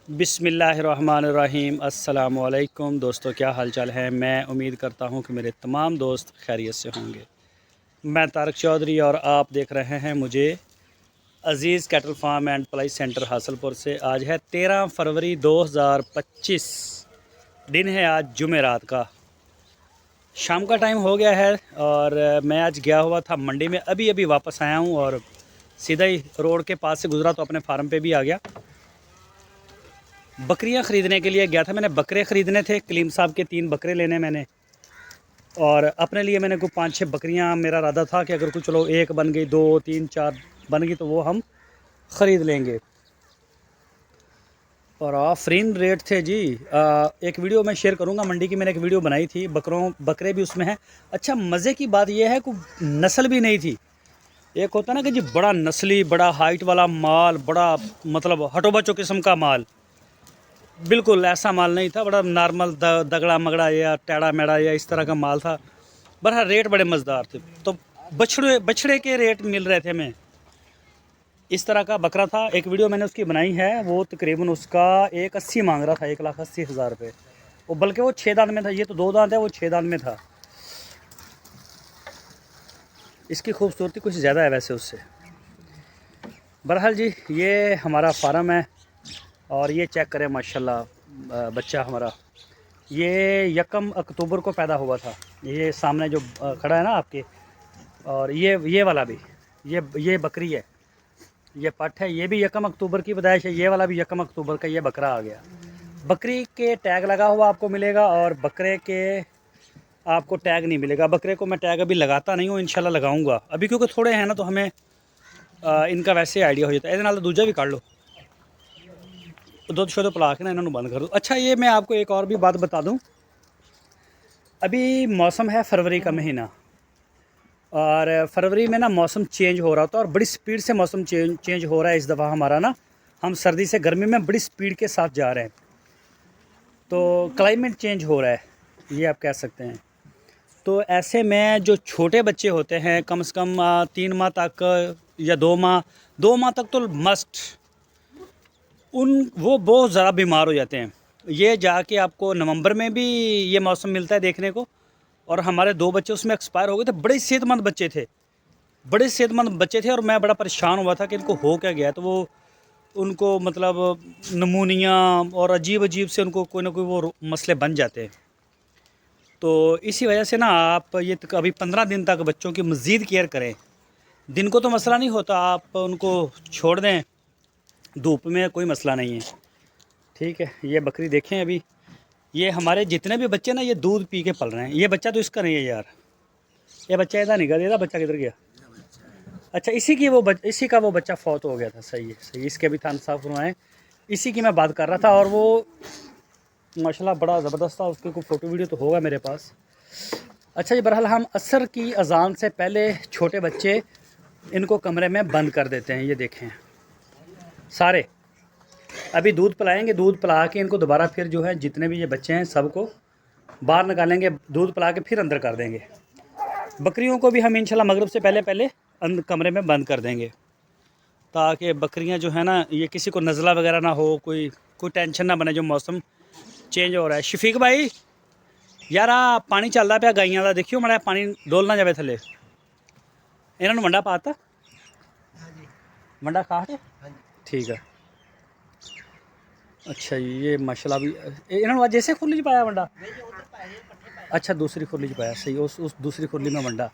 बिस्मिल्लाहिर्रहमानिर्रहीम। अस्सलामुअलैकुम दोस्तों, क्या हाल चाल है। मैं उम्मीद करता हूँ कि मेरे तमाम दोस्त खैरियत से होंगे। मैं तारक चौधरी और आप देख रहे हैं मुझे अज़ीज़ कैटल फार्म एंड पलाई सेंटर हासलपुर से। आज है 13 फरवरी 2025। दिन है आज जुमेरात का, शाम का टाइम हो गया है और मैं आज गया हुआ था मंडी में। अभी अभी वापस आया हूँ और सीधा ही रोड के पास से गुज़रा तो अपने फार्म पे भी आ गया। बकरियां ख़रीदने के लिए गया था। मैंने बकरे ख़रीदने थे, कलीम साहब के 3 बकरे लेने मैंने, और अपने लिए मैंने कोई 5-6 बकरियां। मेरा इरादा था कि अगर कुछ चलो 1 बन गई, 2, 3, 4 बन गई तो वो हम ख़रीद लेंगे। और आफरीन रेट थे जी। एक वीडियो मैं शेयर करूंगा, मंडी की मैंने एक वीडियो बनाई थी, बकरे भी उसमें हैं। अच्छा, मज़े की बात यह है कि नस्ल भी नहीं थी। एक होता ना कि जी बड़ा नस्ली, बड़ा हाइट वाला माल, बड़ा मतलब हटो बचो किस्म का माल, बिल्कुल ऐसा माल नहीं था। बड़ा नॉर्मल दगड़ा मगड़ा या टेढ़ा मेढ़ा या इस तरह का माल था। बहरहाल रेट बड़े मज़ेदार थे। तो बछड़े के रेट मिल रहे थे हमें। इस तरह का बकरा था। एक वीडियो मैंने उसकी बनाई है, वो तकरीबन उसका 1,80 मांग रहा था, 1,80,000 रुपये। वो बल्कि वो 6 दांत में था, ये तो 2 दांत है, वो 6 दांत में था। इसकी खूबसूरती कुछ ज़्यादा है वैसे उससे। बहरहाल जी, ये हमारा फार्म है और ये चेक करें माशाल्लाह बच्चा हमारा। ये 1 अक्टूबर को पैदा हुआ था। ये सामने जो खड़ा है ना आपके, और ये वाला भी, ये बकरी है, ये पट है। ये भी 1 अक्टूबर की पैदाइश है। ये वाला भी 1 अक्टूबर का ये बकरा आ गया। बकरी के टैग लगा हुआ आपको मिलेगा और बकरे के आपको टैग नहीं मिलेगा। बकरे को मैं टैग अभी लगाता नहीं हूँ, इंशाल्लाह लगाऊंगा अभी, क्योंकि थोड़े हैं ना तो हमें इनका वैसे आइडिया हो जाता है। ये दूजा भी काट लो, दुध शुद्ध पिला के ना इन्होंने बंद कर दो। अच्छा, ये मैं आपको एक और भी बात बता दूँ। अभी मौसम है फरवरी का महीना, और फरवरी में ना मौसम चेंज हो रहा था और बड़ी स्पीड से मौसम चेंज हो रहा है। इस दफ़ा हमारा ना, हम सर्दी से गर्मी में बड़ी स्पीड के साथ जा रहे हैं। तो क्लाइमेट चेंज हो रहा है, ये आप कह सकते हैं। तो ऐसे में जो छोटे बच्चे होते हैं, कम से कम 3 माह तक या 2 माह तक तो मस्ट, वो बहुत ज़्यादा बीमार हो जाते हैं। ये जाके आपको नवंबर में भी ये मौसम मिलता है देखने को। और हमारे 2 बच्चे उसमें एक्सपायर हो गए थे। बड़े सेहतमंद बच्चे थे, बड़े सेहतमंद बच्चे थे, और मैं बड़ा परेशान हुआ था कि इनको हो क्या गया। तो वो उनको मतलब नमूनिया और अजीब अजीब से उनको कोई ना कोई वो मसले बन जाते हैं। तो इसी वजह से ना आप ये अभी 15 दिन तक बच्चों की मज़ीद केयर करें। दिन को तो मसला नहीं होता, आप उनको छोड़ दें धूप में, कोई मसला नहीं है। ठीक है, ये बकरी देखें। अभी ये हमारे जितने भी बच्चे ना, ये दूध पी के पल रहे हैं। ये बच्चा तो इसका नहीं है यार, ये बच्चा इधर निकल गया। बच्चा किधर गया? अच्छा, इसी का वो बच्चा फौत हो गया था। सही है, सही। इसके भी थान साफ करवाएं। इसी की मैं बात कर रहा था, और वो माशाल्लाह बड़ा ज़बरदस्त था। उसके कोई फ़ोटो वीडियो तो होगा मेरे पास। अच्छा जी, बहरहाल हम असर की अजान से पहले छोटे बच्चे इनको कमरे में बंद कर देते हैं। ये देखें सारे। अभी दूध पिलाएंगे, दूध पिला के इनको दोबारा फिर जो है जितने भी ये बच्चे हैं सबको बाहर निकालेंगे, दूध पिला के फिर अंदर कर देंगे। बकरियों को भी हम इंशाल्लाह मगरिब से पहले पहले कमरे में बंद कर देंगे, ताकि बकरियां जो है ना, ये किसी को नज़ला वगैरह ना हो, कोई टेंशन ना बने जो मौसम चेंज हो रहा है। शफीक भाई यार, पानी चलता पाया गाइयों का, देखियो माड़ा पानी डोल ना जाए थले। इन्होंने वंडा पाता, वंडा खा के ठीक है। अच्छा, ये माशाल्लाह भी इन्होंने जैसे खुरली च पाया वंडा। अच्छा, दूसरी खुरली च पाया, सही। उस दूसरी खुरली में वंडा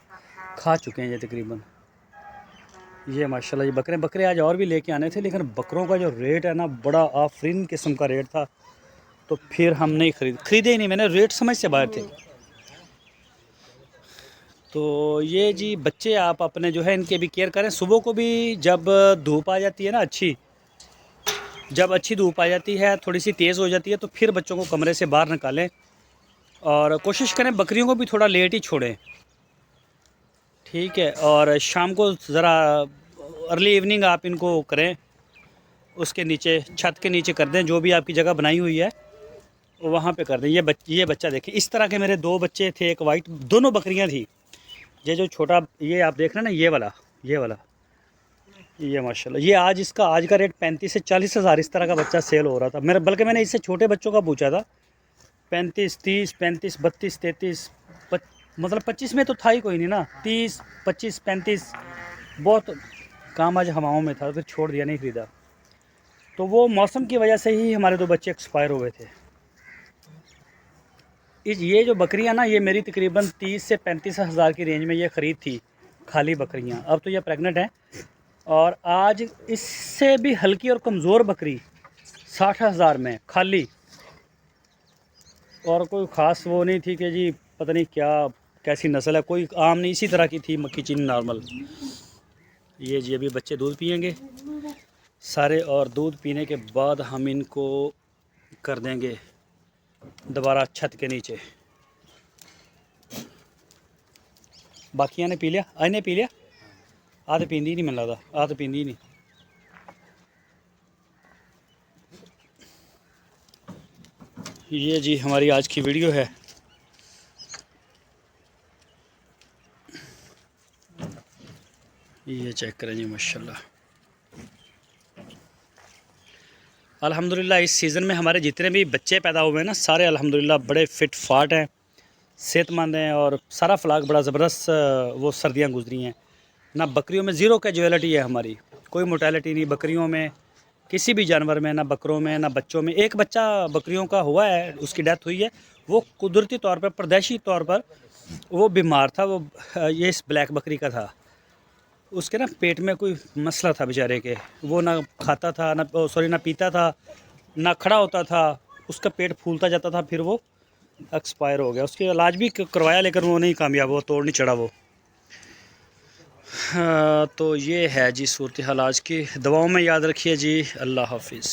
खा चुके हैं ये तकरीबन। ये माशाल्लाह ये बकरे आज और भी लेके आने थे, लेकिन बकरों का जो रेट है ना, बड़ा आफरीन किस्म का रेट था। तो फिर हम नहीं खरीदे ही नहीं, मैंने रेट समझ से बाहर थे। तो ये जी बच्चे आप अपने जो है इनके भी केयर करें। सुबह को भी जब धूप आ जाती है ना, जब अच्छी धूप आ जाती है, थोड़ी सी तेज़ हो जाती है, तो फिर बच्चों को कमरे से बाहर निकालें। और कोशिश करें बकरियों को भी थोड़ा लेट ही छोड़ें, ठीक है। और शाम को ज़रा अर्ली इवनिंग आप इनको करें, उसके नीचे, छत के नीचे कर दें, जो भी आपकी जगह बनाई हुई है वहाँ पे कर दें। ये बच्चा देखें। इस तरह के मेरे 2 बच्चे थे, एक वाइट, दोनों बकरियाँ थी। ये जो छोटा ये आप देख रहे हैं ना, ये वाला ये माशाल्लाह, ये आज का रेट 35 से 40 हज़ार इस तरह का बच्चा सेल हो रहा था मेरा, बल्कि मैंने इससे छोटे बच्चों का पूछा था। 35, 30, 35, 32, 33, मतलब 25 में तो था ही कोई नहीं ना। 30, 25, 35 बहुत काम आज हवाओं में था, फिर छोड़ दिया, नहीं ख़रीदा। तो वो मौसम की वजह से ही हमारे 2 बच्चे एक्सपायर हो गए थे। ये जो बकरियां ना, ये मेरी तकरीबन 30 से 35 हज़ार की रेंज में ये ख़रीद थी, खाली बकरियां। अब तो ये प्रेग्नेंट हैं। और आज इससे भी हल्की और कमज़ोर बकरी 60 हज़ार में खाली, और कोई ख़ास वो नहीं थी कि जी पता नहीं क्या कैसी नस्ल है, कोई आम नहीं, इसी तरह की थी, मक्खी चीनी नॉर्मल। ये जी अभी बच्चे दूध पियेंगे सारे, और दूध पीने के बाद हम इनको कर देंगे दोबारा छत के नीचे। बाकियां ने पी लिया, इन्हें पी लिया, आधे पींदी नहीं, मैंने लगता आधे पींदी नहीं। ये जी हमारी आज की वीडियो है। ये चेक करें जी, माशाल्लाह अल्हम्दुलिल्लाह। इस सीज़न में हमारे जितने भी बच्चे पैदा हुए हैं ना, सारे अल्हम्दुलिल्लाह बड़े फिट फाट हैं, सेहतमंद हैं, और सारा फ्लाक बड़ा ज़बरदस्त वो सर्दियाँ गुजरी हैं। ना बकरियों में ज़ीरो कैजुअलिटी है हमारी, कोई मोर्टेलिटी नहीं बकरियों में, किसी भी जानवर में, ना बकरों में ना बच्चों में। एक बच्चा बकरियों का हुआ है, उसकी डेथ हुई है, वो कुदरती तौर पर, पैदाइशी तौर पर वो बीमार था। वो ये इस ब्लैक बकरी का था। उसके ना पेट में कोई मसला था बेचारे के, वो ना खाता था, ना सॉरी ना पीता था, ना खड़ा होता था, उसका पेट फूलता जाता था, फिर वो एक्सपायर हो गया। उसके इलाज भी करवाया, लेकिन वो नहीं कामयाब हुआ, तोड़ नहीं चढ़ा वो। हाँ, तो ये है जी सूरत हाल आज की। दवाओं में याद रखिए जी। अल्लाह हाफिज़।